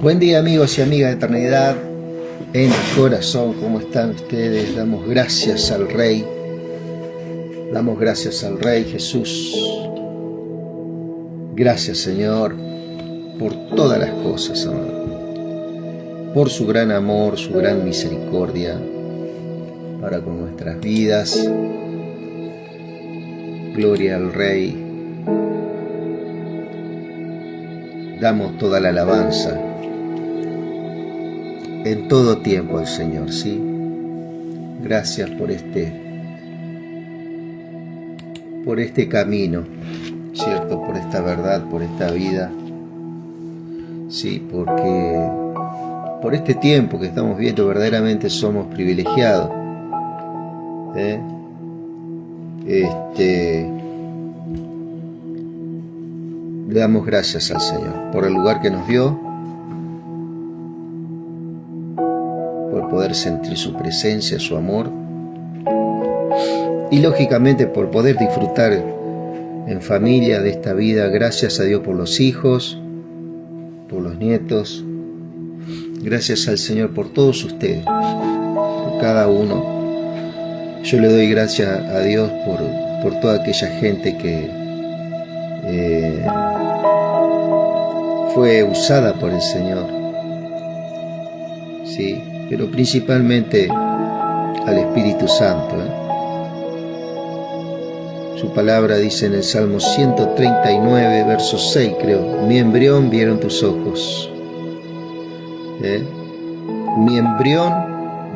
Buen día, amigos y amigas de Eternidad en el Corazón. ¿Cómo están ustedes? Damos gracias al Rey. Damos gracias al Rey Jesús. Gracias, Señor, por todas las cosas, amado. Por su gran amor, su gran misericordia para con nuestras vidas. Gloria al Rey. Damos toda la alabanza en todo tiempo al Señor, ¿sí? Gracias por este camino, ¿cierto? Por esta verdad, por esta vida, ¿sí? Porque por este tiempo que estamos viendo verdaderamente somos privilegiados, Le damos gracias al Señor por el lugar que nos dio, por poder sentir su presencia, su amor, y lógicamente por poder disfrutar en familia de esta vida. Gracias a Dios por los hijos, por los nietos. Gracias al Señor por todos ustedes, por cada uno. Yo le doy gracias a Dios por toda aquella gente que fue usada por el Señor, sí, pero principalmente al Espíritu Santo. Su palabra dice en el Salmo 139, verso 6, creo: mi embrión vieron tus ojos. Mi embrión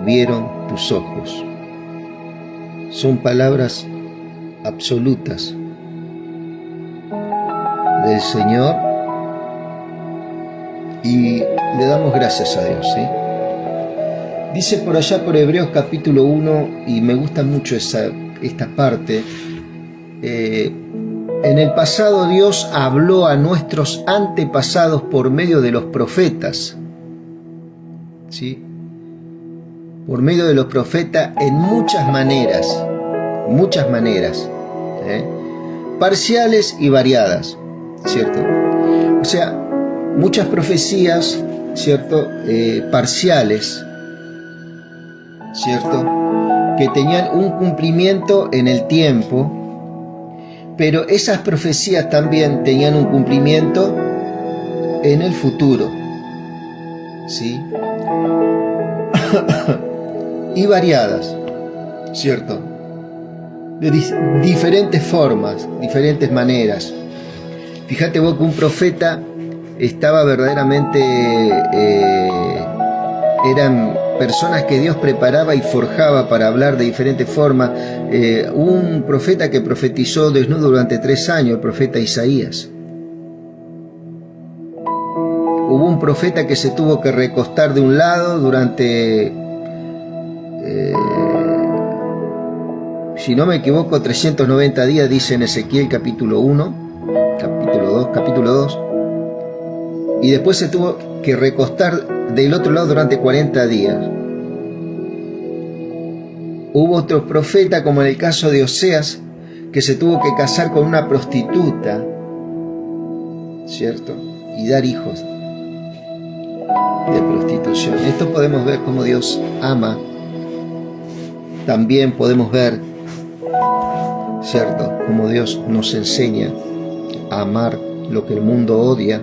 vieron tus ojos. Son palabras absolutas del Señor y le damos gracias a Dios, ¿sí? Dice por allá por Hebreos capítulo 1, y me gusta mucho esta parte. En el pasado Dios habló a nuestros antepasados por medio de los profetas, ¿sí? Por medio de los profetas en muchas maneras, parciales y variadas, ¿cierto? O sea, muchas profecías, ¿cierto? Parciales, ¿cierto? Que tenían un cumplimiento en el tiempo, pero esas profecías también tenían un cumplimiento en el futuro, ¿sí? Y variadas, ¿cierto? De diferentes formas, diferentes maneras. Fíjate vos que un profeta estaba verdaderamente, eran personas que Dios preparaba y forjaba para hablar de diferentes formas. Un profeta que profetizó desnudo durante 3 años, el profeta Isaías. Hubo un profeta que se tuvo que recostar de un lado durante, si no me equivoco, 390 días, dice en Ezequiel capítulo 1, capítulo 2, y después se tuvo que recostar del otro lado durante 40 días. Hubo otro profeta, como en el caso de Oseas, que se tuvo que casar con una prostituta, ¿cierto? Y dar hijos de prostitución. Esto podemos ver cómo Dios ama. También podemos ver, ¿cierto?, cómo Dios nos enseña a amar lo que el mundo odia,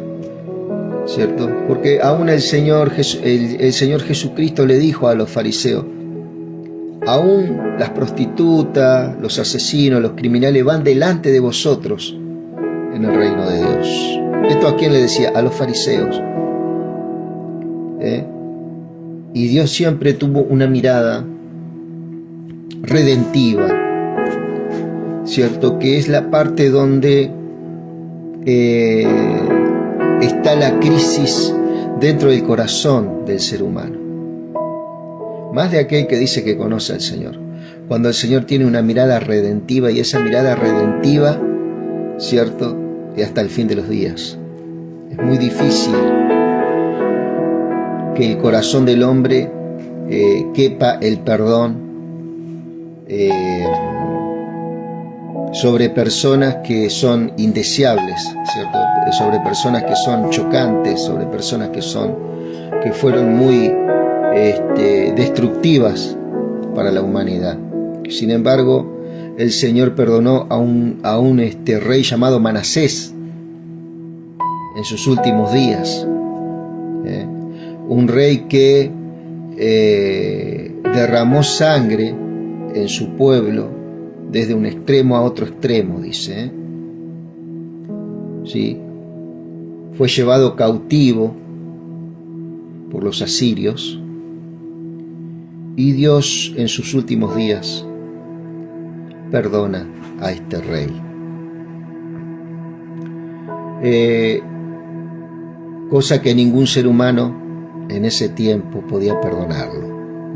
¿cierto? Porque aún el Señor Jesucristo le dijo a los fariseos: aún las prostitutas, los asesinos, los criminales van delante de vosotros en el reino de Dios. ¿Esto a quién le decía? A los fariseos. Y Dios siempre tuvo una mirada redentiva, ¿cierto? Que es la parte donde está la crisis dentro del corazón del ser humano. Más de aquel que dice que conoce al Señor. Cuando el Señor tiene una mirada redentiva, y esa mirada redentiva, ¿cierto?, y hasta el fin de los días. Es muy difícil que el corazón del hombre quepa el perdón sobre personas que son indeseables, ¿cierto? sobre personas que son chocantes, sobre personas que fueron muy destructivas para la humanidad. Sin embargo, el Señor perdonó a un rey llamado Manasés en sus últimos días. Un rey que derramó sangre en su pueblo desde un extremo a otro extremo, dice. Sí. Fue llevado cautivo por los asirios, y Dios en sus últimos días perdona a este rey. Cosa que ningún ser humano en ese tiempo podía perdonarlo,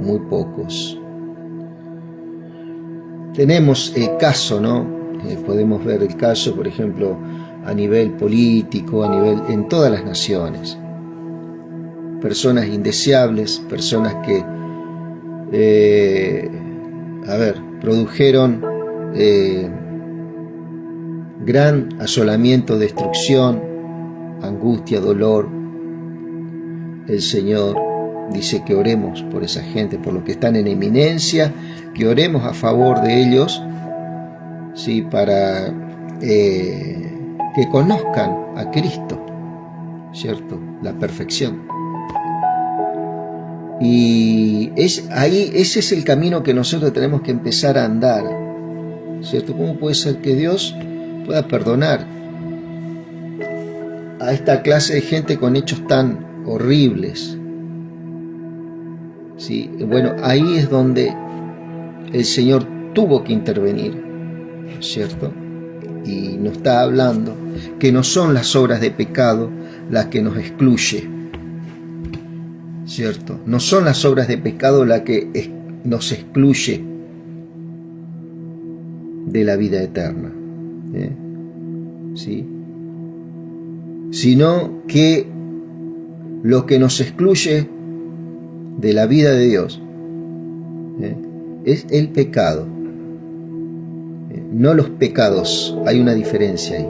muy pocos. Tenemos el caso, ¿no? Podemos ver el caso, por ejemplo, a nivel político, en todas las naciones. Personas indeseables, personas que produjeron gran asolamiento, destrucción, angustia, dolor. El Señor dice que oremos por esa gente, por los que están en eminencia, que oremos a favor de ellos, ¿sí? Para que conozcan a Cristo, ¿cierto? La perfección. Y ese es el camino que nosotros tenemos que empezar a andar, ¿cierto? ¿Cómo puede ser que Dios pueda perdonar a esta clase de gente con hechos tan horribles? ¿Sí? Bueno, ahí es donde el Señor tuvo que intervenir, ¿cierto? Y nos está hablando que no son las obras de pecado las que nos excluye, ¿cierto? No son las obras de pecado las que nos excluye de la vida eterna, ¿sí? Sino que lo que nos excluye de la vida de Dios es el pecado, no los pecados. Hay una diferencia ahí,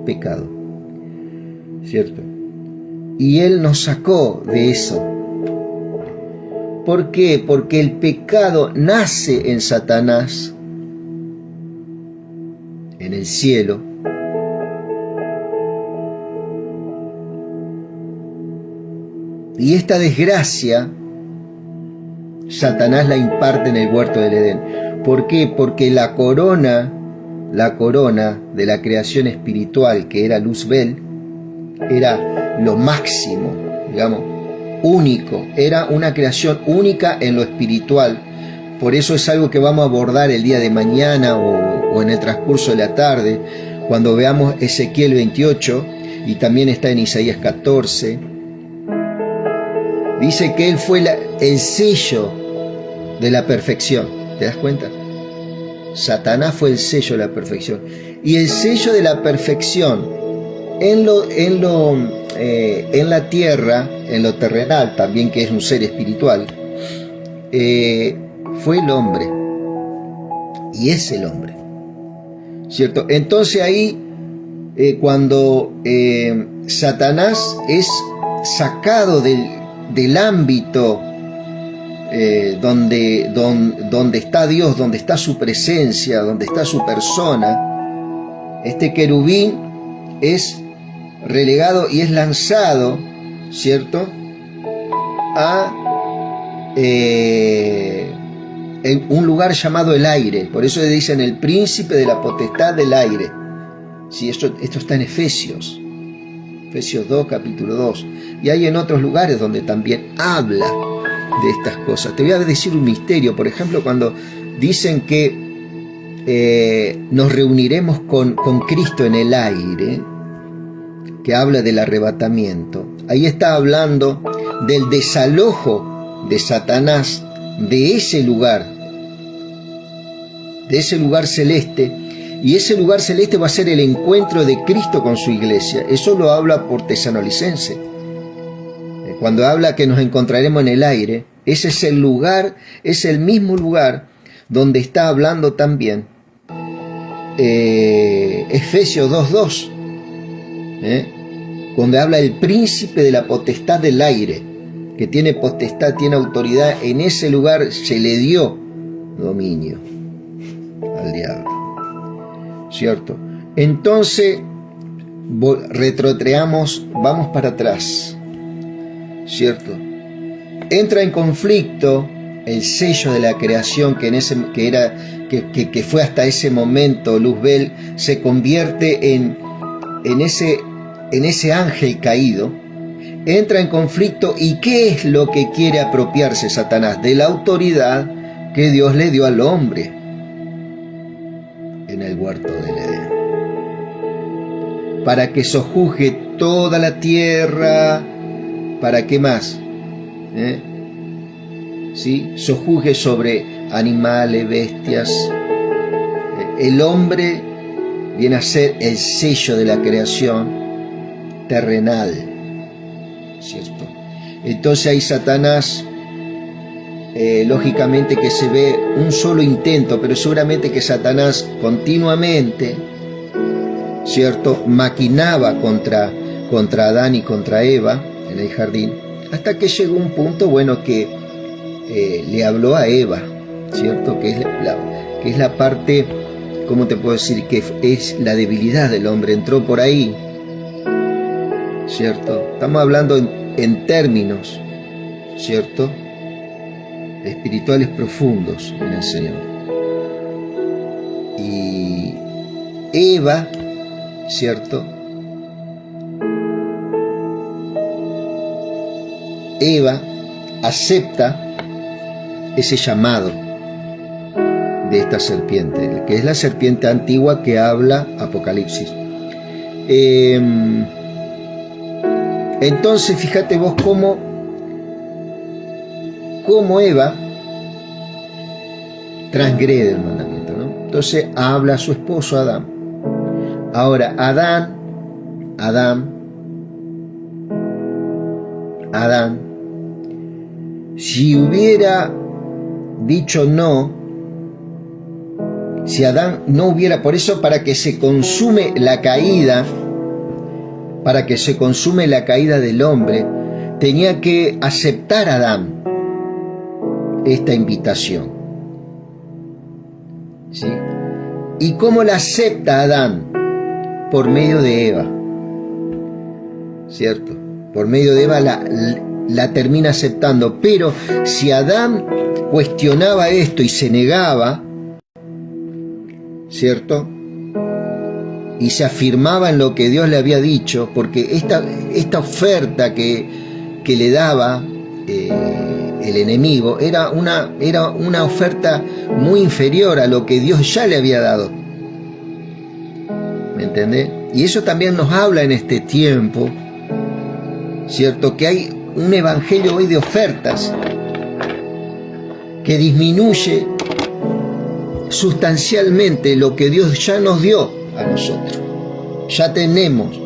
pecado, ¿cierto? Y Él nos sacó de eso. ¿Por qué? Porque el pecado nace en Satanás, en el cielo, y esta desgracia Satanás la imparte en el huerto del Edén. ¿Por qué? Porque la corona de la creación espiritual, que era Luzbel, era lo máximo, digamos, único, era una creación única en lo espiritual. Por eso es algo que vamos a abordar el día de mañana o en el transcurso de la tarde, cuando veamos Ezequiel 28, y también está en Isaías 14. Dice que Él fue el sello de la perfección. ¿Te das cuenta? Satanás fue el sello de la perfección. Y el sello de la perfección en la tierra, en lo terrenal también, que es un ser espiritual, fue el hombre. Y es el hombre, ¿cierto? Entonces ahí, cuando Satanás es sacado del ámbito donde está Dios, donde está su presencia, donde está su persona, este querubín es relegado y es lanzado, ¿cierto?, a en un lugar llamado el aire. Por eso le dicen el príncipe de la potestad del aire. Sí, esto está en Efesios 2, capítulo 2. Y hay en otros lugares donde también habla de estas cosas. Te voy a decir un misterio. Por ejemplo, cuando dicen que nos reuniremos con Cristo en el aire, que habla del arrebatamiento, ahí está hablando del desalojo de Satanás de ese lugar celeste. Y ese lugar celeste va a ser el encuentro de Cristo con su iglesia. Eso lo habla por Tesalonicense. Cuando habla que nos encontraremos en el aire, ese es el lugar, es el mismo lugar donde está hablando también Efesios 2:2. Cuando habla del príncipe de la potestad del aire, que tiene potestad, tiene autoridad, en ese lugar se le dio dominio al diablo, ¿cierto? Entonces retrotraemos, vamos para atrás, ¿cierto? Entra en conflicto el sello de la creación que fue hasta ese momento Luzbel, se convierte en ese ángel caído. Entra en conflicto, y ¿qué es lo que quiere apropiarse Satanás? De la autoridad que Dios le dio al hombre en el huerto del Edén, para que sojuzgue toda la tierra. ¿Para qué más? ¿Sí? Sojuzgue sobre animales, bestias. El hombre viene a ser el sello de la creación terrenal, ¿cierto? Entonces ahí Satanás, lógicamente que se ve un solo intento, pero seguramente que Satanás continuamente, ¿cierto?, maquinaba contra Adán y contra Eva en el jardín, hasta que llegó un punto, bueno, que le habló a Eva, ¿cierto?, que es la parte, ¿cómo te puedo decir?, que es la debilidad del hombre, entró por ahí, ¿cierto? Estamos hablando en términos, ¿cierto?, espirituales profundos en el Señor. Y Eva, ¿cierto?, Eva acepta ese llamado de esta serpiente, que es la serpiente antigua que habla Apocalipsis. Entonces fíjate vos cómo Eva transgrede el mandamiento, ¿no? Entonces habla a su esposo Adán. Ahora Adán, si hubiera dicho no, si Adán no hubiera, por eso para que se consume la caída del hombre, tenía que aceptar Adán esta invitación, ¿sí? ¿Y cómo la acepta Adán? Por medio de Eva, ¿cierto? Por medio de Eva la termina aceptando, pero si Adán cuestionaba esto y se negaba, ¿cierto?, y se afirmaba en lo que Dios le había dicho, porque esta oferta que le daba el enemigo era una oferta muy inferior a lo que Dios ya le había dado, ¿me entendés? Y eso también nos habla en este tiempo, ¿cierto?, que hay un evangelio hoy de ofertas que disminuye sustancialmente lo que Dios ya nos dio a nosotros, ya tenemos.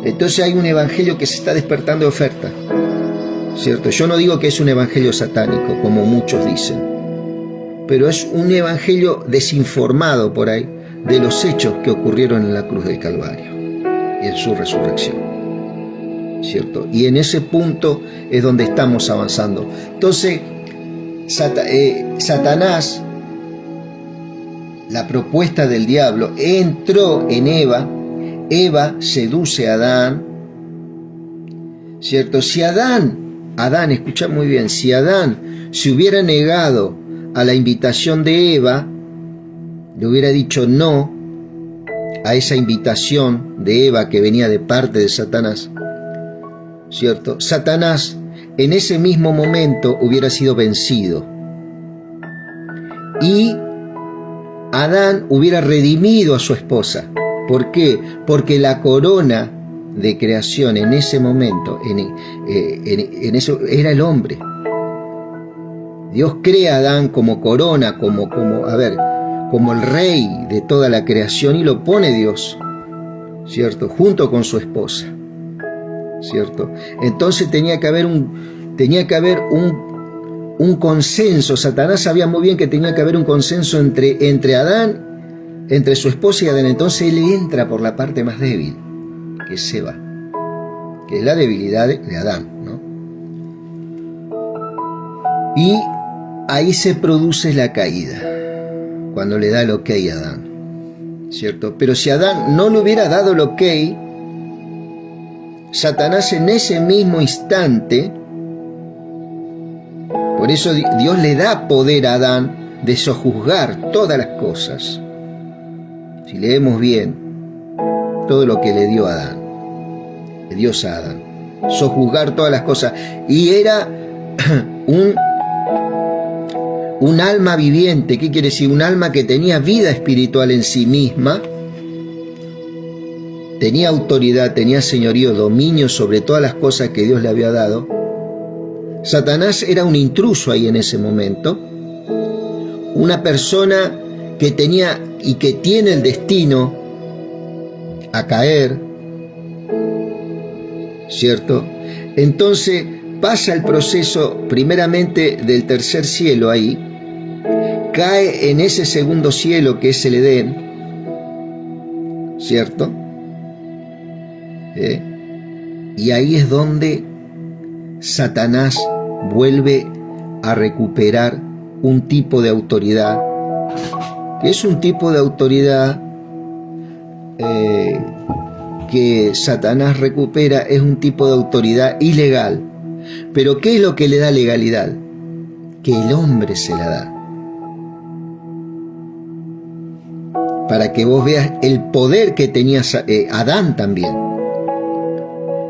Entonces hay un evangelio que se está despertando de oferta, ¿cierto? Yo no digo que es un evangelio satánico, como muchos dicen, pero es un evangelio desinformado por ahí de los hechos que ocurrieron en la cruz del Calvario y en su resurrección, ¿cierto? Y en ese punto es donde estamos avanzando. Entonces, Satanás, la propuesta del diablo, entró en Eva. Eva seduce a Adán, ¿cierto? Si Adán, escucha muy bien, si Adán se hubiera negado a la invitación de Eva, le hubiera dicho no a esa invitación de Eva que venía de parte de Satanás, ¿cierto? Satanás en ese mismo momento hubiera sido vencido y Adán hubiera redimido a su esposa. ¿Por qué? Porque la corona de creación en ese momento, en eso era el hombre. Dios crea a Adán como corona, como el rey de toda la creación, y lo pone Dios, ¿cierto?, junto con su esposa, ¿cierto? Entonces tenía que haber un consenso. Satanás sabía muy bien que tenía que haber un consenso entre Adán entre su esposa y Adán. Entonces él entra por la parte más débil, que es Eva, que es la debilidad de Adán, ¿no? Y ahí se produce la caída, cuando le da el ok a Adán, ¿cierto? Pero si Adán no le hubiera dado el ok, Satanás en ese mismo instante, por eso Dios le da poder a Adán de sojuzgar todas las cosas. Si leemos bien todo lo que le dio a Adán, Dios a Adán, sojuzgar todas las cosas, y era un alma viviente. ¿Qué quiere decir? Un alma que tenía vida espiritual en sí misma, tenía autoridad, tenía señorío, dominio sobre todas las cosas que Dios le había dado. Satanás era un intruso ahí en ese momento, una persona que tenía y que tiene el destino a caer, ¿cierto? Entonces pasa el proceso primeramente del tercer cielo ahí, cae en ese segundo cielo que es el Edén, ¿cierto? Y ahí es donde Satanás vuelve a recuperar un tipo de autoridad, que es un tipo de autoridad que Satanás recupera, es un tipo de autoridad ilegal. Pero ¿qué es lo que le da legalidad? Que el hombre se la da. Para que vos veas el poder que tenía Adán también.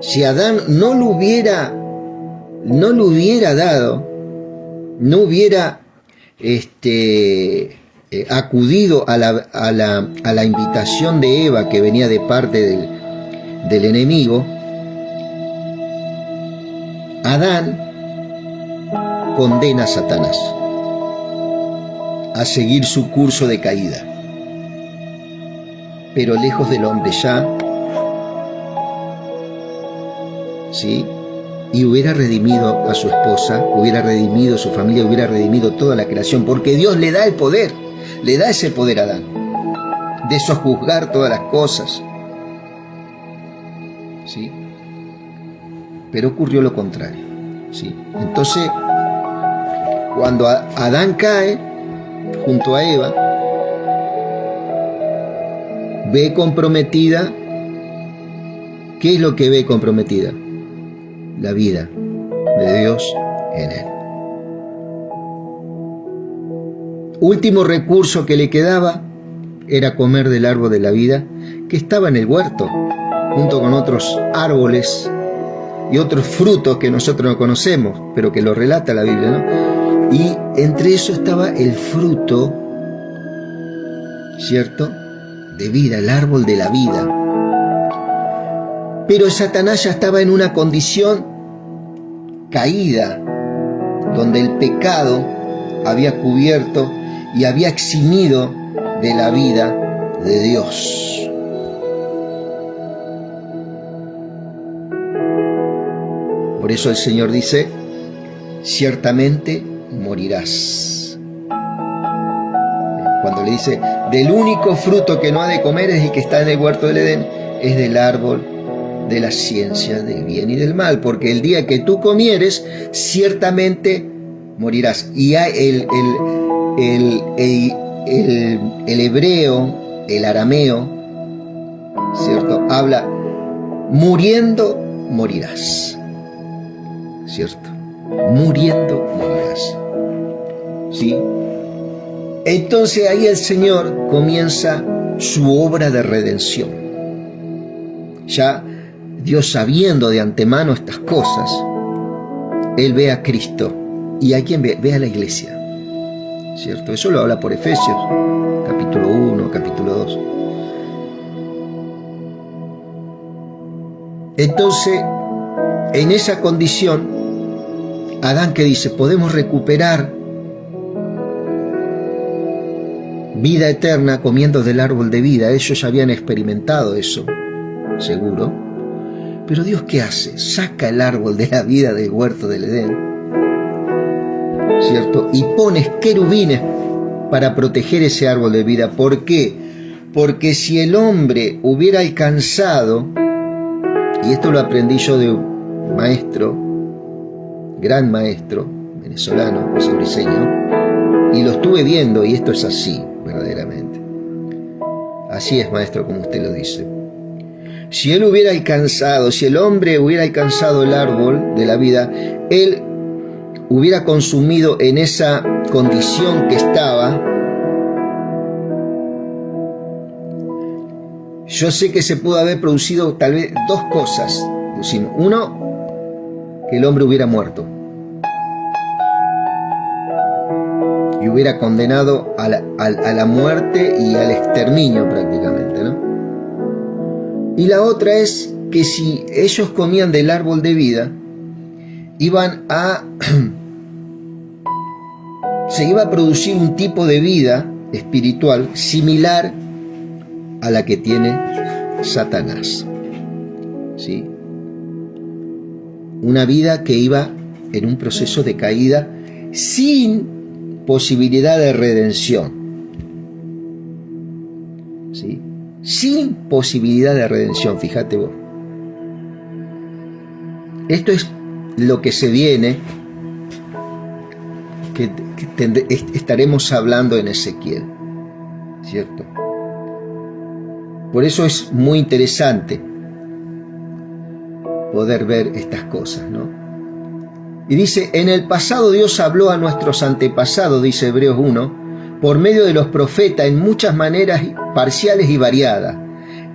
Si Adán no lo hubiera dado, no hubiera acudido a la invitación de Eva que venía de parte del enemigo, Adán condena a Satanás a seguir su curso de caída, pero lejos del hombre ya, ¿sí? Y hubiera redimido a su esposa, hubiera redimido a su familia, hubiera redimido toda la creación, porque Dios le da el poder, le da ese poder a Adán, de sojuzgar todas las cosas, ¿sí? Pero ocurrió lo contrario, ¿sí? Entonces, cuando Adán cae junto a Eva, ve comprometida, ¿qué es lo que ve comprometida? La vida de Dios en él. Último recurso que le quedaba era comer del árbol de la vida, que estaba en el huerto, junto con otros árboles y otros frutos que nosotros no conocemos, pero que lo relata la Biblia, ¿no? Y entre eso estaba el fruto, ¿cierto?, de vida, el árbol de la vida. Pero Satanás ya estaba en una condición caída, donde el pecado había cubierto y había eximido de la vida de Dios. Por eso el Señor dice, ciertamente morirás. Cuando le dice, del único fruto que no ha de comer es el que está en el huerto del Edén, es del árbol de la ciencia del bien y del mal, porque el día que tú comieres, ciertamente morirás. Y el hebreo, el arameo, ¿cierto?, habla, muriendo morirás, ¿cierto? Muriendo morirás, ¿sí? Entonces ahí el Señor comienza su obra de redención. Ya Dios, sabiendo de antemano estas cosas, Él ve a Cristo. ¿Y a quién ve? Ve a la iglesia, ¿cierto? Eso lo habla por Efesios, capítulo 1, capítulo 2. Entonces, en esa condición, Adán, que dice, podemos recuperar vida eterna comiendo del árbol de vida. Ellos ya habían experimentado eso, seguro. Pero Dios, ¿qué hace? Saca el árbol de la vida del huerto del Edén, ¿cierto? Y pones querubines para proteger ese árbol de vida. ¿Por qué? Porque si el hombre hubiera alcanzado, y esto lo aprendí yo de un maestro, gran maestro venezolano, briseño, y lo estuve viendo, y esto es así, verdaderamente. Así es, maestro, como usted lo dice. Si él hubiera alcanzado, si el hombre hubiera alcanzado el árbol de la vida, él hubiera consumido en esa condición que estaba. Yo sé que se pudo haber producido tal vez dos cosas. Uno, que el hombre hubiera muerto y hubiera condenado a la muerte y al exterminio prácticamente, ¿no? Y la otra es que si ellos comían del árbol de vida, se iba a producir un tipo de vida espiritual similar a la que tiene Satanás, ¿sí? Una vida que iba en un proceso de caída sin posibilidad de redención, ¿sí? Sin posibilidad de redención, fíjate vos. Esto es lo que se viene, que estaremos hablando en Ezequiel, ¿cierto? Por eso es muy interesante poder ver estas cosas, ¿no? Y dice, en el pasado Dios habló a nuestros antepasados, dice Hebreos 1, por medio de los profetas en muchas maneras parciales y variadas.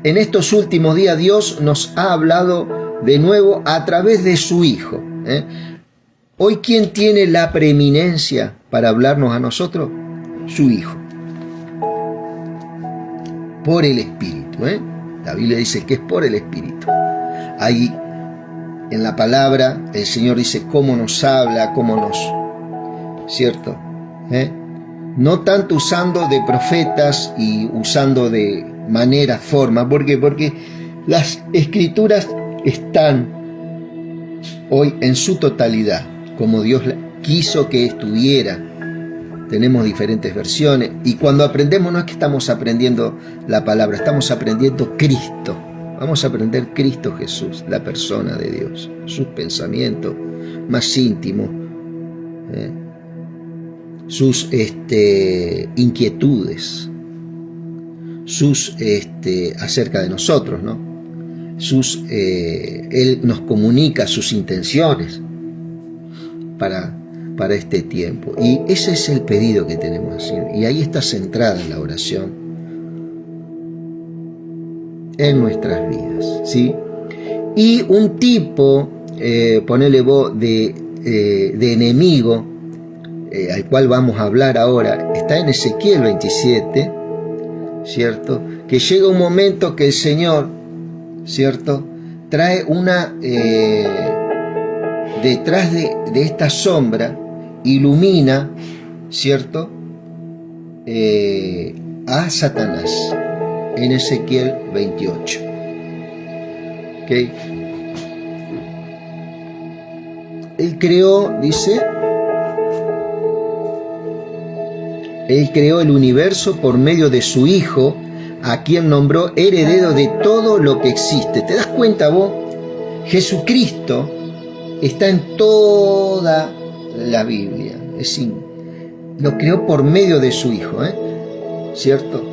En estos últimos días Dios nos ha hablado de nuevo a través de su Hijo. Hoy, ¿quién tiene la preeminencia para hablarnos a nosotros? Su Hijo. Por el Espíritu. La Biblia dice que es por el Espíritu. Ahí en la palabra el Señor dice cómo nos habla, cómo nos... ¿Cierto? No tanto usando de profetas y usando de manera, forma. ¿Por qué? Porque las Escrituras están hoy en su totalidad, como Dios quiso que estuviera. Tenemos diferentes versiones y cuando aprendemos no es que estamos aprendiendo la palabra, estamos aprendiendo Cristo. Vamos a aprender Cristo Jesús, la persona de Dios, sus pensamientos más íntimos, sus inquietudes, sus acerca de nosotros, ¿no? Él nos comunica sus intenciones para este tiempo. Y ese es el pedido que tenemos que hacer. Y ahí está centrada la oración en nuestras vidas, ¿sí? Y un tipo, ponele vos, de enemigo, al cual vamos a hablar ahora, está en Ezequiel 27, ¿cierto? Que llega un momento que el Señor, ¿cierto?, trae una... detrás de esta sombra, ilumina, ¿cierto?, a Satanás, en Ezequiel 28. ¿Okay? Él creó, dice, Él creó el universo por medio de su Hijo, a quien nombró heredero de todo lo que existe. ¿Te das cuenta vos? Jesucristo está en toda la Biblia. Es decir, lo creó por medio de su Hijo, ¿cierto?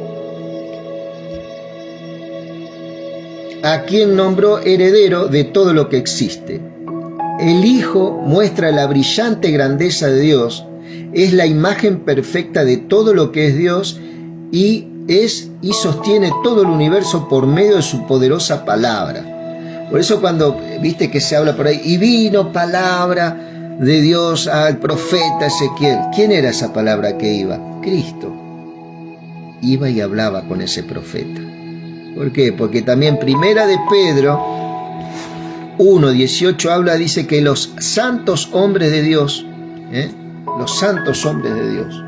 A quien nombró heredero de todo lo que existe. El Hijo muestra la brillante grandeza de Dios, es la imagen perfecta de todo lo que es Dios y sostiene todo el universo por medio de su poderosa palabra. Por eso cuando viste que se habla por ahí, y vino palabra de Dios al profeta Ezequiel, ¿quién era esa palabra que iba? Cristo. Iba y hablaba con ese profeta. ¿Por qué? Porque también Primera de Pedro 1:18 dice que los santos hombres de Dios, los santos hombres de Dios,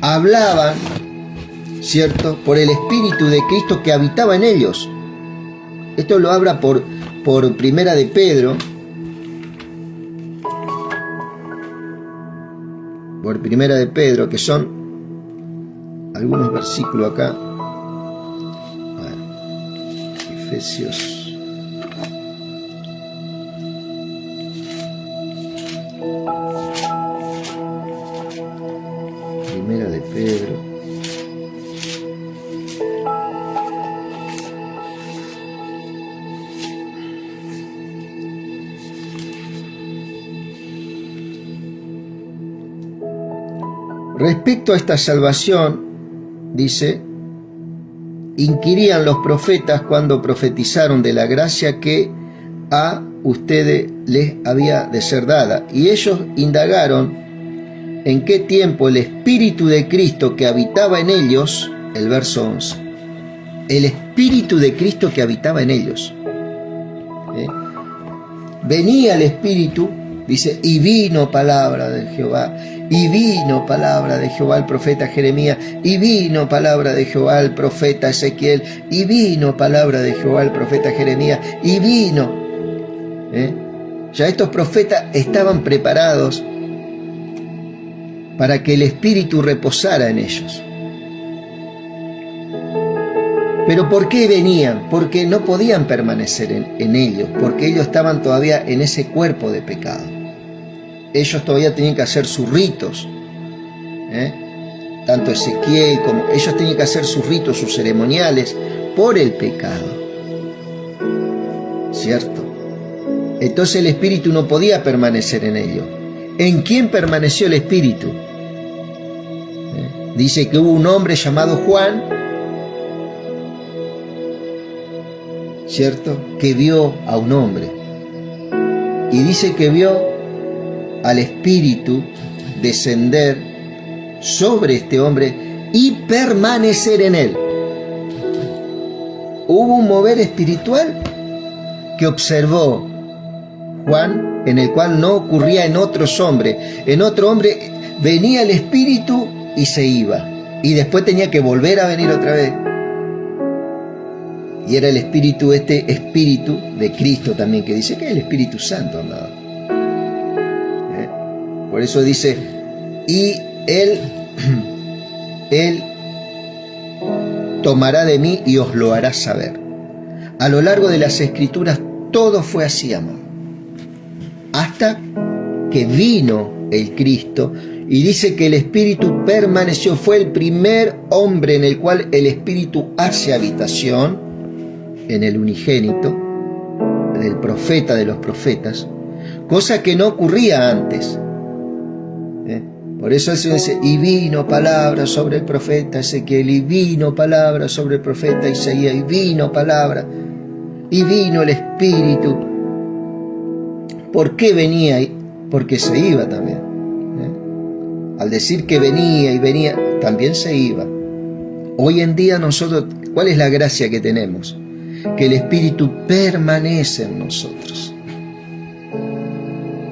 hablaban, ¿cierto?, por el Espíritu de Cristo que habitaba en ellos. Esto lo habla por Primera de Pedro, que son algunos versículos acá. Bueno, Efesios. Primera de Pedro. Respecto a esta salvación, dice, inquirían los profetas cuando profetizaron de la gracia que a ustedes les había de ser dada. Y ellos indagaron en qué tiempo el Espíritu de Cristo que habitaba en ellos, el verso 11, el Espíritu de Cristo que habitaba en ellos. Venía el Espíritu, dice, y vino palabra de Jehová, y vino palabra de Jehová al profeta Jeremías, y vino palabra de Jehová al profeta Ezequiel, y vino palabra de Jehová al profeta Jeremías, y vino. Ya estos profetas estaban preparados para que el Espíritu reposara en ellos. ¿Pero por qué venían? Porque no podían permanecer en ellos, porque ellos estaban todavía en ese cuerpo de pecado. Ellos todavía tenían que hacer sus ritos, tanto Ezequiel como ellos tenían que hacer sus ritos, sus ceremoniales, por el pecado, ¿cierto? Entonces el Espíritu no podía permanecer en ellos. ¿En quién permaneció el Espíritu? Dice que hubo un hombre llamado Juan, ¿cierto?, que vio a un hombre, y dice que vio al Espíritu descender sobre este hombre y permanecer en él. Hubo un mover espiritual que observó Juan, en el cual no ocurría en otros hombres. En otro hombre venía el Espíritu y se iba, y después tenía que volver a venir otra vez. Y era el Espíritu, este Espíritu de Cristo también, que dice que es el Espíritu Santo, amado. Por eso dice, y él tomará de mí y os lo hará saber. A lo largo de las Escrituras todo fue así, amado. Hasta que vino el Cristo y dice que el Espíritu permaneció. Fue el primer hombre en el cual el Espíritu hace habitación, en el unigénito, del profeta de los profetas, cosa que no ocurría antes. Por eso se dice, y vino palabra sobre el profeta Ezequiel, y vino palabra sobre el profeta Isaías, y vino palabra, y vino el Espíritu. ¿Por qué venía? Porque se iba también. Al decir que venía y venía, también se iba. Hoy en día nosotros, ¿cuál es la gracia que tenemos? Que el Espíritu permanece en nosotros.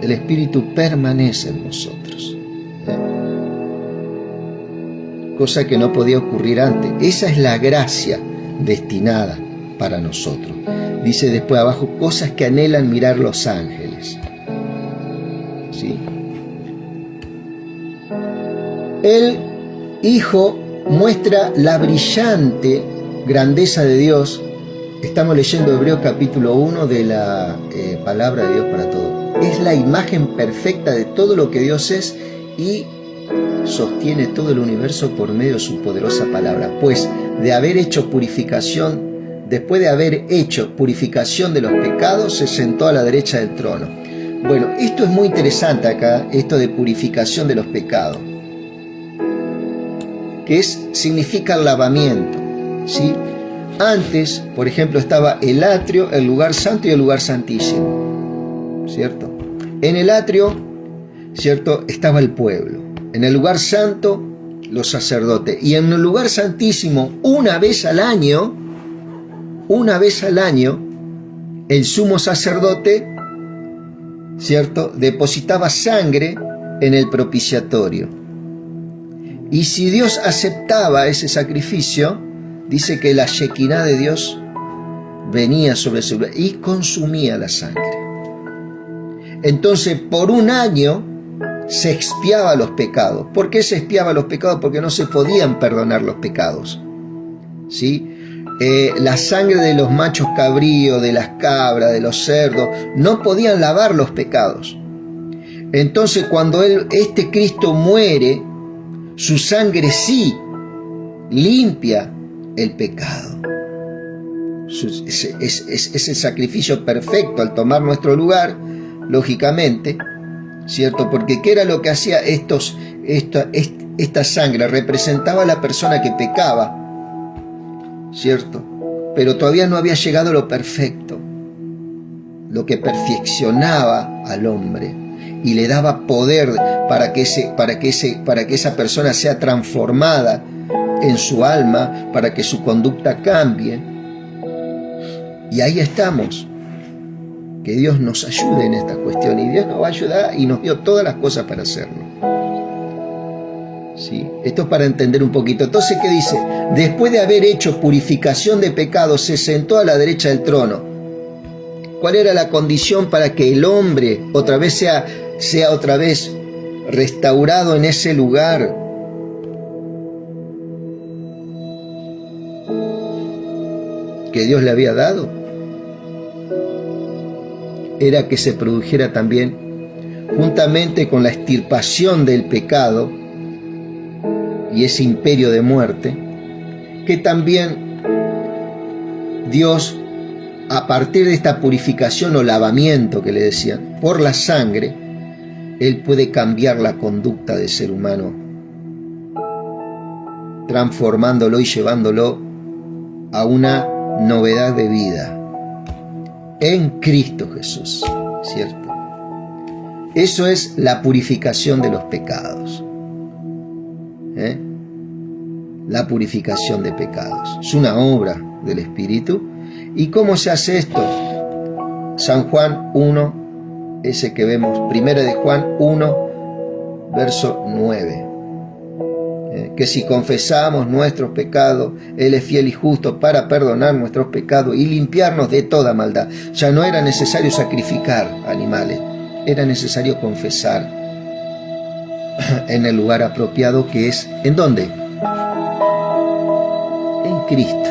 El Espíritu permanece en nosotros. Cosa que no podía ocurrir antes. Esa es la gracia destinada para nosotros. Dice después abajo, cosas que anhelan mirar los ángeles. ¿Sí? El Hijo muestra la brillante grandeza de Dios. Estamos leyendo Hebreos capítulo 1 de la palabra de Dios para todos. Es la imagen perfecta de todo lo que Dios es y sostiene todo el universo por medio de su poderosa palabra. Pues de haber hecho purificación, después de haber hecho purificación de los pecados, se sentó a la derecha del trono. Bueno, esto es muy interesante acá, esto de purificación de los pecados, que significa el lavamiento, ¿sí? Antes, por ejemplo, estaba el atrio, el lugar santo y el lugar santísimo, ¿cierto? En el atrio, ¿cierto?, estaba el pueblo. En el lugar santo, los sacerdotes. Y en el lugar santísimo, una vez al año, el sumo sacerdote, ¿cierto?, depositaba sangre en el propiciatorio. Y si Dios aceptaba ese sacrificio, dice que la Shekinah de Dios venía sobre su lugar y consumía la sangre. Entonces, por un año, se expiaba los pecados. ¿Por qué se expiaba los pecados? Porque no se podían perdonar los pecados, ¿sí? La sangre de los machos cabríos, de las cabras, de los cerdos, no podían lavar los pecados. Entonces cuando este Cristo muere, su sangre sí limpia el pecado. Es el sacrificio perfecto al tomar nuestro lugar, lógicamente, ¿cierto? Porque ¿qué era lo que hacía esta sangre? Representaba a la persona que pecaba, ¿cierto? Pero todavía no había llegado a lo perfecto, lo que perfeccionaba al hombre y le daba poder para que esa persona sea transformada en su alma, para que su conducta cambie. Y ahí estamos. Que Dios nos ayude en esta cuestión, y Dios nos va a ayudar y nos dio todas las cosas para hacerlo. ¿Sí? Esto es para entender un poquito. Entonces, ¿qué dice? Después de haber hecho purificación de pecados, se sentó a la derecha del trono. ¿Cuál era la condición para que el hombre otra vez sea otra vez restaurado en ese lugar? Que Dios le había dado. Era que se produjera también, juntamente con la extirpación del pecado y ese imperio de muerte, que también Dios, a partir de esta purificación o lavamiento que le decían, por la sangre, Él puede cambiar la conducta del ser humano, transformándolo y llevándolo a una novedad de vida en Cristo Jesús, ¿cierto? Eso es la purificación de los pecados. La purificación de pecados. Es una obra del Espíritu. ¿Y cómo se hace esto? San Juan 1, ese que vemos, primera de Juan 1, verso 9. Que si confesamos nuestros pecados, Él es fiel y justo para perdonar nuestros pecados y limpiarnos de toda maldad. Ya no era necesario sacrificar animales, era necesario confesar en el lugar apropiado, que es, ¿en dónde? En Cristo.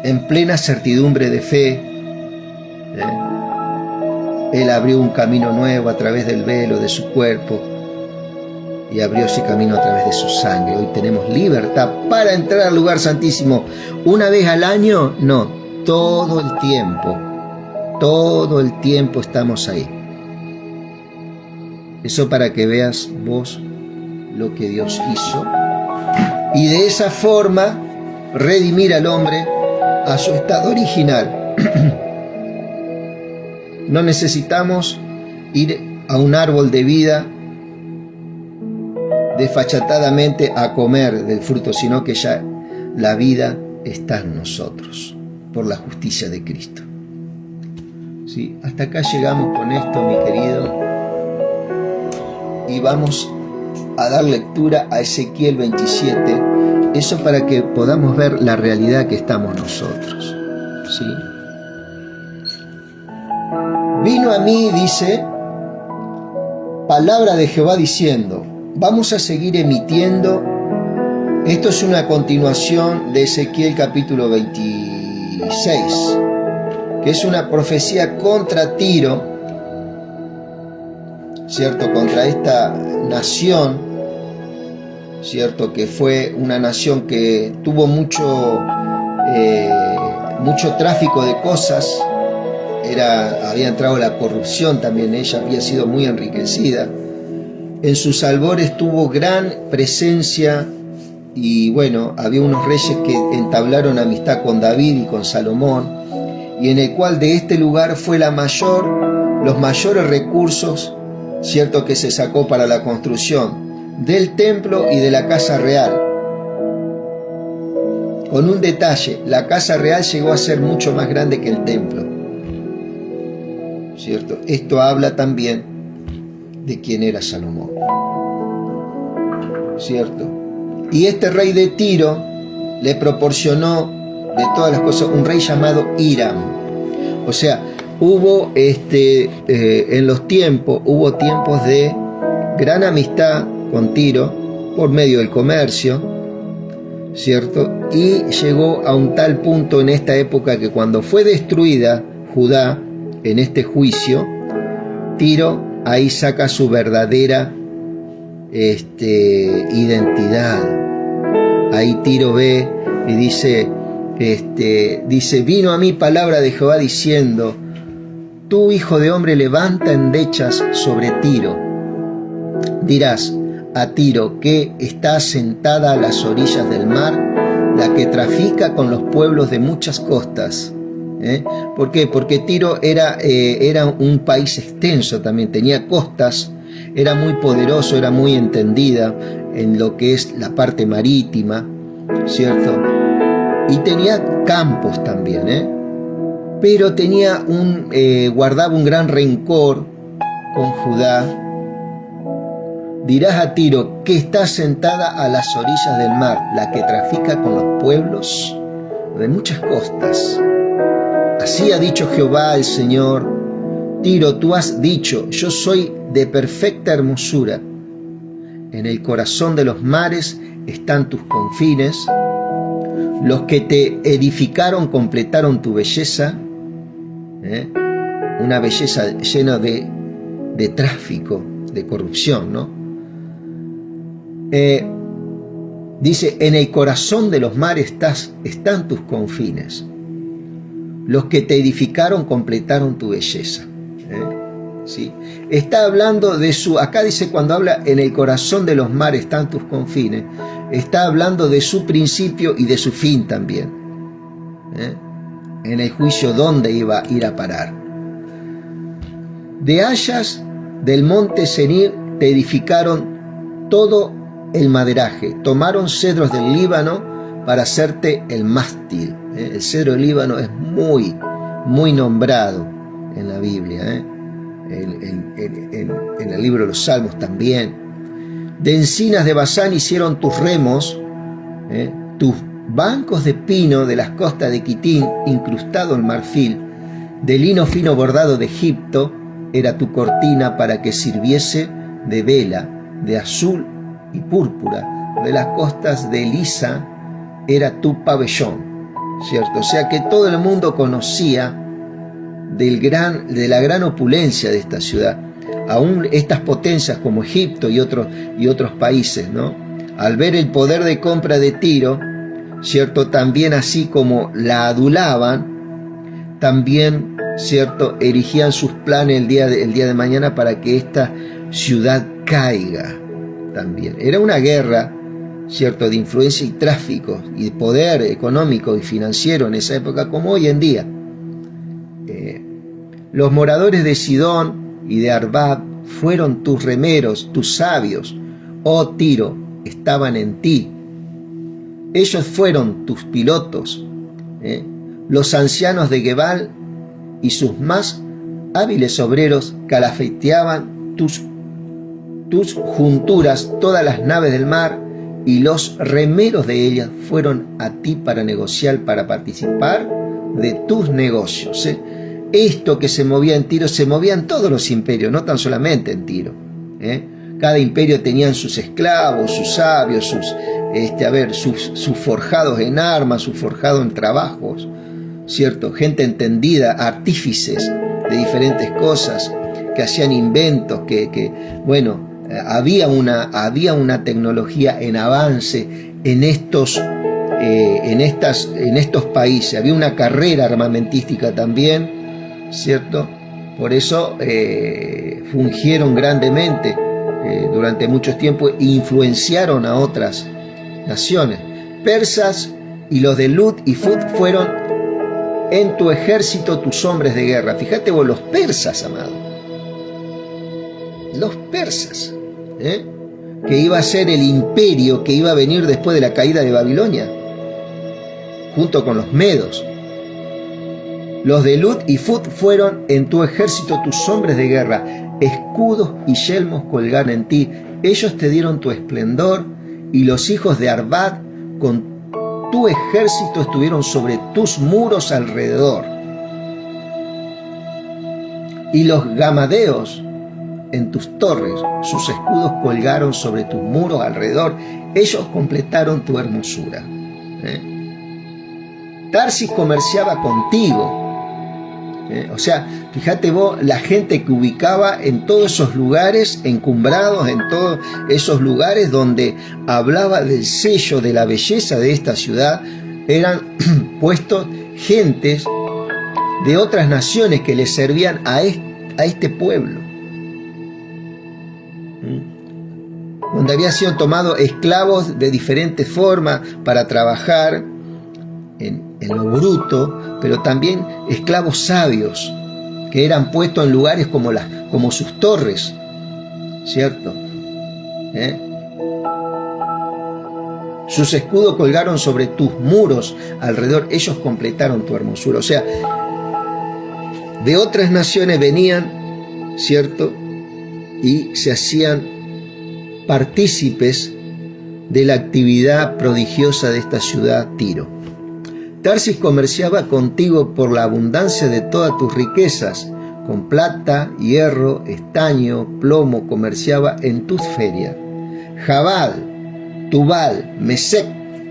En plena certidumbre de fe, Él abrió un camino nuevo a través del velo de su cuerpo y abrió ese camino a través de su sangre. Hoy tenemos libertad para entrar al lugar santísimo. ¿Una vez al año? No, todo el tiempo. Todo el tiempo estamos ahí. Eso para que veas vos lo que Dios hizo. Y de esa forma redimir al hombre a su estado original. No necesitamos ir a un árbol de vida desfachatadamente a comer del fruto, sino que ya la vida está en nosotros por la justicia de Cristo. ¿Sí? Hasta acá llegamos con esto, mi querido, y vamos a dar lectura a Ezequiel 27, eso para que podamos ver la realidad que estamos nosotros. ¿Sí? Vino a mí, dice, palabra de Jehová diciendo. Vamos a seguir emitiendo. Esto es una continuación de Ezequiel capítulo 26, que es una profecía contra Tiro, ¿cierto? Contra esta nación, ¿cierto? Que fue una nación que tuvo mucho tráfico de cosas. Había entrado la corrupción también, ella había sido muy enriquecida. En sus albores tuvo gran presencia y bueno, había unos reyes que entablaron amistad con David y con Salomón, y en el cual de este lugar fue los mayores recursos, cierto, que se sacó para la construcción del templo y de la casa real. Con un detalle, la casa real llegó a ser mucho más grande que el templo, ¿cierto? Esto habla también de quién era Salomón, ¿cierto? Y este rey de Tiro le proporcionó de todas las cosas un rey llamado Hiram. O sea, hubo hubo tiempos de gran amistad con Tiro por medio del comercio, ¿cierto? Y llegó a un tal punto en esta época que cuando fue destruida Judá en este juicio, Tiro ahí saca su verdadera identidad. Ahí Tiro ve y dice, vino a mí palabra de Jehová diciendo, tú, hijo de hombre, levanta endechas sobre Tiro. Dirás a Tiro que está sentada a las orillas del mar, la que trafica con los pueblos de muchas costas. ¿Por qué? Porque Tiro era un país extenso también, tenía costas, era muy poderoso, era muy entendida en lo que es la parte marítima, ¿cierto? Y tenía campos también, pero tenía guardaba un gran rencor con Judá. Dirás a Tiro que está sentada a las orillas del mar, la que trafica con los pueblos de muchas costas. Así ha dicho Jehová el Señor, Tiro, tú has dicho, yo soy de perfecta hermosura. En el corazón de los mares están tus confines. Los que te edificaron completaron tu belleza. Una belleza llena de tráfico, de corrupción, ¿no? Dice, en el corazón de los mares están tus confines. Los que te edificaron completaron tu belleza. ¿Sí? Está hablando de acá dice cuando habla en el corazón de los mares están tus confines, está hablando de su principio y de su fin también. En el juicio dónde iba a ir a parar. De hayas del monte Senir te edificaron todo el maderaje, tomaron cedros del Líbano para hacerte el mástil. El cedro del Líbano es muy, muy nombrado en la Biblia, en el libro de los Salmos también. De encinas de Basán hicieron tus remos, tus bancos de pino de las costas de Quitín, incrustado en marfil, de lino fino bordado de Egipto, era tu cortina para que sirviese de vela, de azul y púrpura, de las costas de Elisa era tu pabellón, ¿cierto? O sea que todo el mundo conocía de la gran opulencia de esta ciudad. Aún estas potencias como Egipto y otros países, ¿no? Al ver el poder de compra de Tiro, ¿cierto? También así como la adulaban, también, ¿cierto? Erigían sus planes el día de mañana para que esta ciudad caiga también. Era una guerra, ¿cierto? De influencia y tráfico y de poder económico y financiero en esa época como hoy en día. Los moradores de Sidón y de Arbad fueron tus remeros, tus sabios, oh Tiro, estaban en ti. Ellos fueron tus pilotos, los ancianos de Gebal y sus más hábiles obreros calafeteaban tus junturas, todas las naves del mar, y los remeros de ellas fueron a ti para negociar, para participar de tus negocios. Esto que se movía en Tiro, se movía en todos los imperios, no tan solamente en Tiro. Cada imperio tenían sus esclavos, sus sabios, sus forjados en armas, sus forjados en trabajos, ¿cierto? Gente entendida, artífices de diferentes cosas, que hacían inventos, había una tecnología en avance en estos países, había una carrera armamentística también, ¿cierto? Por eso fungieron grandemente durante mucho tiempo e influenciaron a otras naciones. Persas y los de Lut y Fut fueron en tu ejército tus hombres de guerra. Fíjate vos, los persas, amado. Los persas, que iba a ser el imperio que iba a venir después de la caída de Babilonia, junto con los medos. Los de Lut y Fut fueron en tu ejército tus hombres de guerra, escudos y yelmos colgaron en ti. Ellos te dieron tu esplendor, y los hijos de Arbad con tu ejército estuvieron sobre tus muros alrededor. y los gamadeos en tus torres, sus escudos colgaron sobre tus muros alrededor, ellos completaron tu hermosura. Tarsis comerciaba contigo. O sea, fíjate vos, la gente que ubicaba en todos esos lugares encumbrados, en todos esos lugares donde hablaba del sello de la belleza de esta ciudad, eran puestos gentes de otras naciones que le servían a este pueblo, donde habían sido tomados esclavos de diferentes formas para trabajar en lo bruto, pero también esclavos sabios que eran puestos en lugares como sus torres, ¿cierto? Sus escudos colgaron sobre tus muros alrededor, ellos completaron tu hermosura. O sea, de otras naciones venían, ¿cierto? Y se hacían partícipes de la actividad prodigiosa de esta ciudad Tiro. Tarsis comerciaba contigo por la abundancia de todas tus riquezas, con plata, hierro, estaño, plomo, comerciaba en tus ferias. Jabal, Tubal, Mesec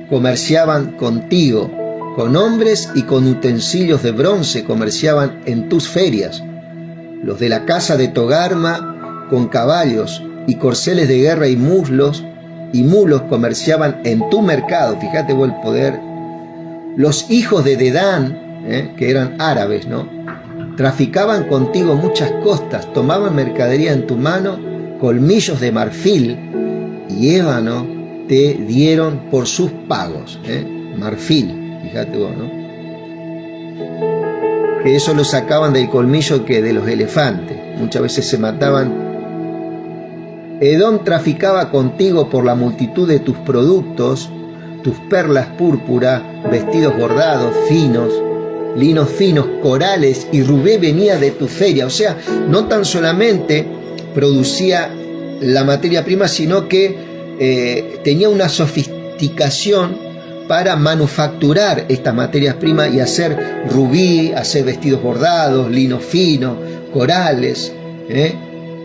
comerciaban contigo, con hombres y con utensilios de bronce comerciaban en tus ferias. Los de la casa de Togarma, con caballos y corceles de guerra y mulos comerciaban en tu mercado. Fíjate vos el poder. Los hijos de Dedán, que eran árabes, ¿no?, traficaban contigo muchas costas, tomaban mercadería en tu mano, colmillos de marfil y ébano te dieron por sus pagos. Marfil, fíjate vos, ¿no? Que eso lo sacaban del colmillo de los elefantes, muchas veces se mataban. Edom traficaba contigo por la multitud de tus productos, tus perlas púrpura, vestidos bordados, finos, linos finos, corales y rubí venía de tu feria. O sea, no tan solamente producía la materia prima, sino que tenía una sofisticación para manufacturar estas materias primas y hacer rubí, hacer vestidos bordados, lino fino, corales,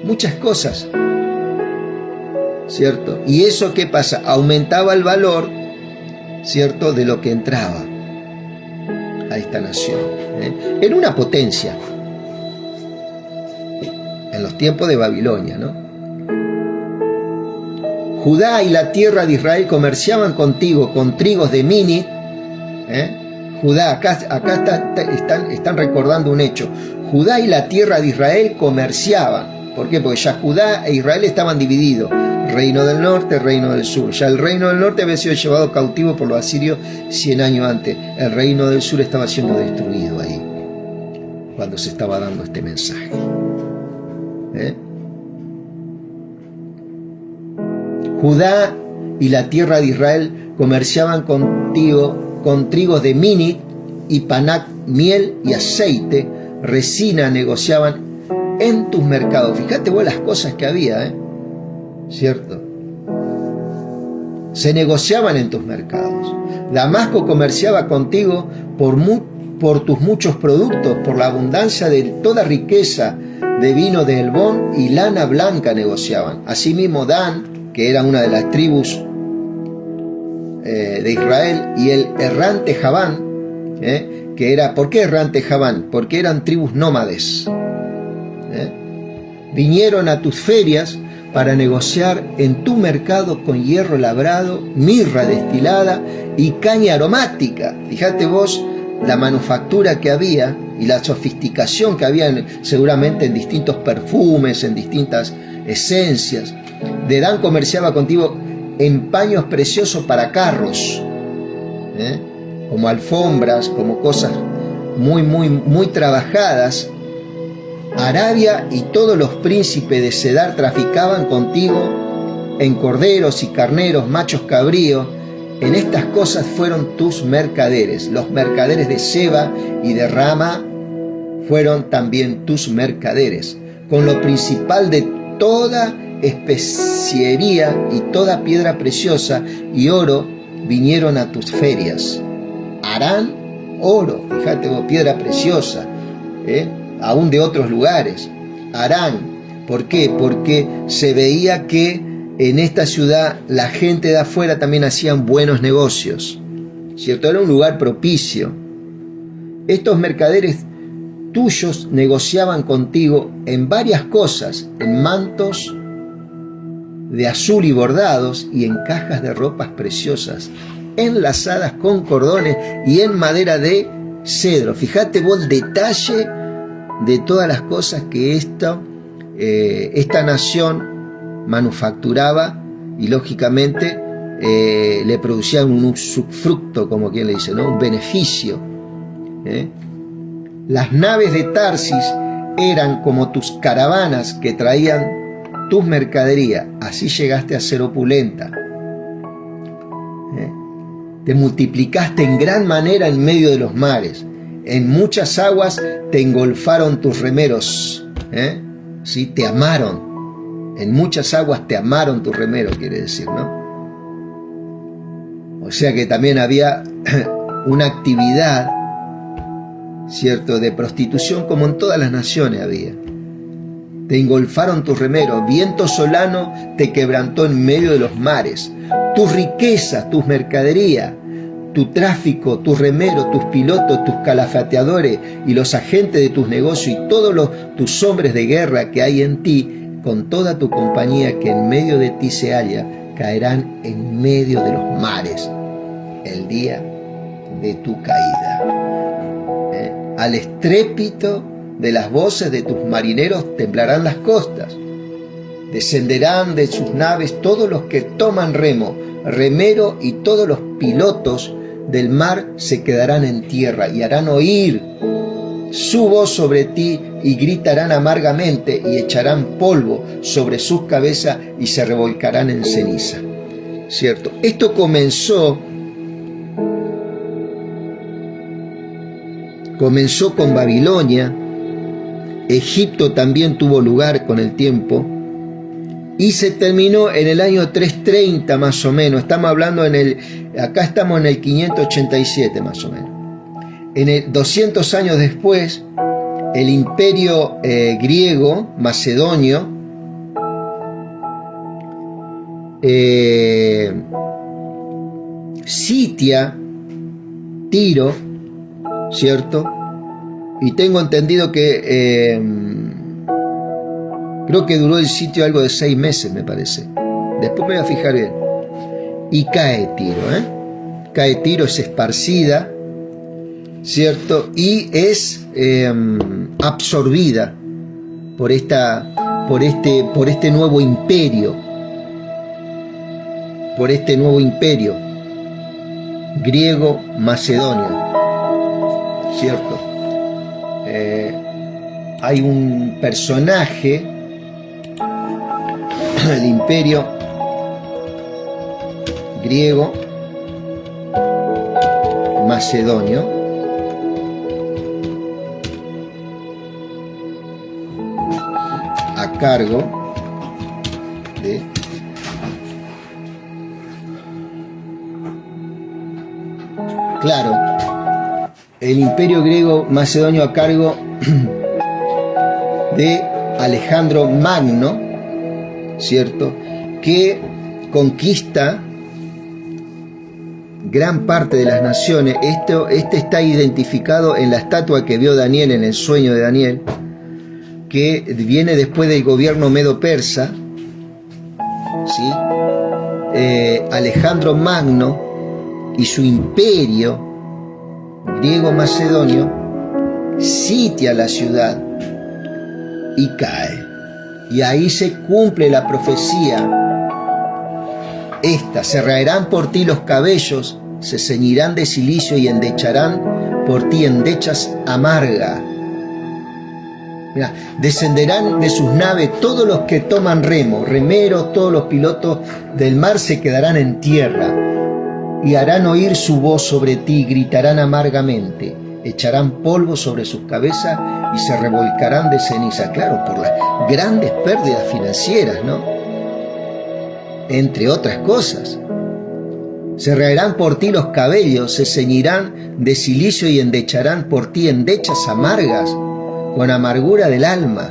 muchas cosas, ¿cierto? Y eso, ¿qué pasa? Aumentaba el valor, ¿cierto?, de lo que entraba a esta nación. Era una potencia en los tiempos de Babilonia, ¿no? Judá y la tierra de Israel comerciaban contigo con trigos de Mini. Judá, acá están recordando un hecho. Judá y la tierra de Israel comerciaban. ¿Por qué? Porque ya Judá e Israel estaban divididos. Reino del norte, reino del sur. Ya el reino del norte había sido llevado cautivo por los asirios 100 años antes. El reino del sur estaba siendo destruido ahí, cuando se estaba dando este mensaje. Judá y la tierra de Israel comerciaban contigo con trigos de Minit y Panac, miel y aceite, resina negociaban en tus mercados. Fíjate vos las cosas que había, ¿cierto? Se negociaban en tus mercados. Damasco comerciaba contigo por tus muchos productos, por la abundancia de toda riqueza de vino de Helbón y lana blanca negociaban. Asimismo Dan, que era una de las tribus de Israel, y el errante Javán, que era, ¿por qué errante Javán? Porque eran tribus nómades. Vinieron a tus ferias para negociar en tu mercado con hierro labrado, mirra destilada y caña aromática. Fíjate vos la manufactura que había y la sofisticación que había seguramente en distintos perfumes, en distintas esencias. Dedán comerciaba contigo en paños preciosos para carros, como alfombras, como cosas muy trabajadas. Arabia y todos los príncipes de Cedar traficaban contigo en corderos y carneros, machos cabríos. En estas cosas fueron tus mercaderes. Los mercaderes de Seba y de Rama fueron también tus mercaderes. Con lo principal de toda especiería y toda piedra preciosa y oro vinieron a tus ferias. Harán oro, fíjate vos, piedra preciosa, aún de otros lugares. Harán. ¿Por qué? Porque se veía que en esta ciudad la gente de afuera también hacían buenos negocios, ¿cierto? Era un lugar propicio. Estos mercaderes tuyos negociaban contigo en varias cosas, en mantos de azul y bordados y en cajas de ropas preciosas, enlazadas con cordones y en madera de cedro. Fíjate vos el detalle de todas las cosas que esta nación manufacturaba y lógicamente le producían un usufructo, como quien le dice, ¿no? Un beneficio. Las naves de Tarsis eran como tus caravanas que traían tus mercaderías. Así llegaste a ser opulenta. Te multiplicaste en gran manera en medio de los mares. En muchas aguas te engolfaron tus remeros. ¿Sí? Te amaron. En muchas aguas te amaron tus remeros, quiere decir, ¿no? O sea que también había una actividad, ¿cierto?, de prostitución como en todas las naciones había. Te engolfaron tus remeros, viento solano te quebrantó en medio de los mares. Tus riquezas, tus mercaderías, tu tráfico, tus remeros, tus pilotos, tus calafateadores y los agentes de tus negocios y todos tus hombres de guerra que hay en ti, con toda tu compañía que en medio de ti se halla, caerán en medio de los mares el día de tu caída. Al estrépito de las voces de tus marineros temblarán las costas. Descenderán de sus naves todos los que toman remo, remero, y todos los pilotos del mar se quedarán en tierra y harán oír su voz sobre ti y gritarán amargamente y echarán polvo sobre sus cabezas y se revolcarán en ceniza. ¿Cierto? Esto comenzó con Babilonia. Egipto también tuvo lugar con el tiempo y se terminó en el año 330 más o menos. Estamos hablando acá estamos en el 587 más o menos. 200 años después, el imperio griego macedonio sitia Tiro, ¿cierto? Y tengo entendido que creo que duró el sitio algo de 6 meses, me parece. Después me voy a fijar bien. Y cae Tiro, cae Tiro, es esparcida, ¿cierto? Y es absorbida por este nuevo imperio, griego macedonio, ¿cierto? Hay un personaje del imperio griego macedonio a cargo de el imperio griego macedonio a cargo de Alejandro Magno, ¿cierto?, que conquista gran parte de las naciones. Este está identificado en la estatua que vio Daniel en el sueño de Daniel, que viene después del gobierno medo-persa, ¿sí? Alejandro Magno y su imperio griego-macedonio sitia la ciudad y cae. Y ahí se cumple la profecía esta: se raerán por ti los cabellos, se ceñirán de cilicio y endecharán por ti endechas amargas. Mira, descenderán de sus naves todos los que toman remo, remeros, todos los pilotos del mar se quedarán en tierra y harán oír su voz sobre ti, gritarán amargamente, echarán polvo sobre sus cabezas y se revolcarán de ceniza. Claro, por las grandes pérdidas financieras, ¿no? Entre otras cosas. Se raerán por ti los cabellos, se ceñirán de cilicio y endecharán por ti endechas amargas, con amargura del alma,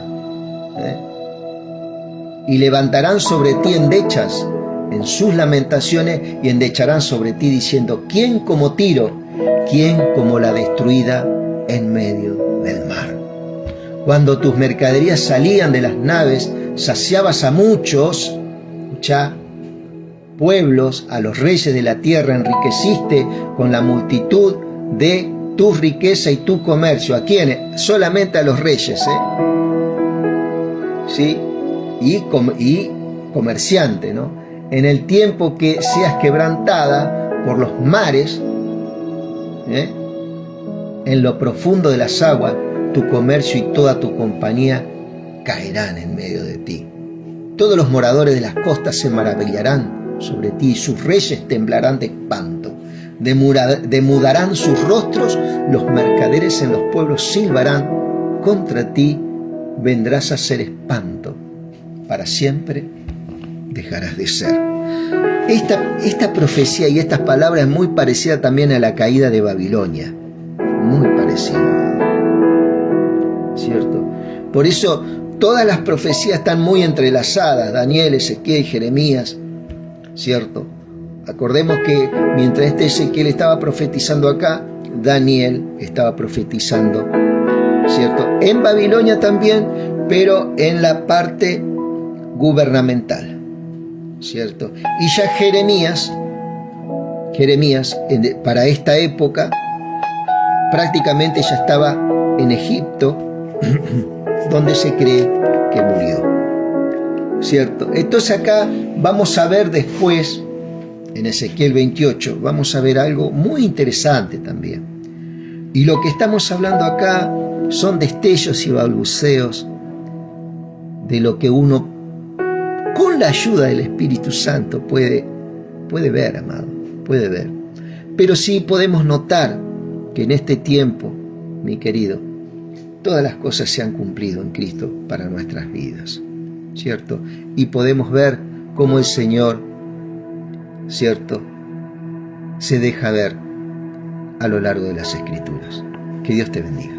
y levantarán sobre ti endechas en sus lamentaciones, y endecharán sobre ti diciendo: ¿quién como Tiro? ¿Quién como la destruida en medio del mar? Cuando tus mercaderías salían de las naves, saciabas a muchos, escuchá, pueblos, a los reyes de la tierra, enriqueciste con la multitud de tu riqueza y tu comercio. ¿A quiénes? Solamente a los reyes, ¿sí? Y comerciante, ¿no? En el tiempo que seas quebrantada por los mares, en lo profundo de las aguas, tu comercio y toda tu compañía caerán en medio de ti. Todos los moradores de las costas se maravillarán sobre ti, y sus reyes temblarán de espanto. Demudarán sus rostros, los mercaderes en los pueblos silbarán. Contra ti vendrás a ser espanto, para siempre dejarás de ser. Esta profecía y estas palabras es muy parecida también a la caída de Babilonia, muy parecida, ¿cierto? Por eso todas las profecías están muy entrelazadas: Daniel, Ezequiel, Jeremías, ¿cierto? Acordemos que mientras Ezequiel estaba profetizando acá, Daniel estaba profetizando, ¿cierto?, en Babilonia también, pero en la parte gubernamental, ¿cierto? Y ya Jeremías, para esta época, prácticamente ya estaba en Egipto, donde se cree que murió, ¿cierto? Entonces acá vamos a ver después, en Ezequiel 28, vamos a ver algo muy interesante también. Y lo que estamos hablando acá son destellos y balbuceos de lo que uno, con la ayuda del Espíritu Santo, puede ver, amado, puede ver. Pero sí podemos notar que en este tiempo, mi querido, todas las cosas se han cumplido en Cristo para nuestras vidas, ¿cierto? Y podemos ver cómo el Señor, ¿cierto?, se deja ver a lo largo de las Escrituras. Que Dios te bendiga.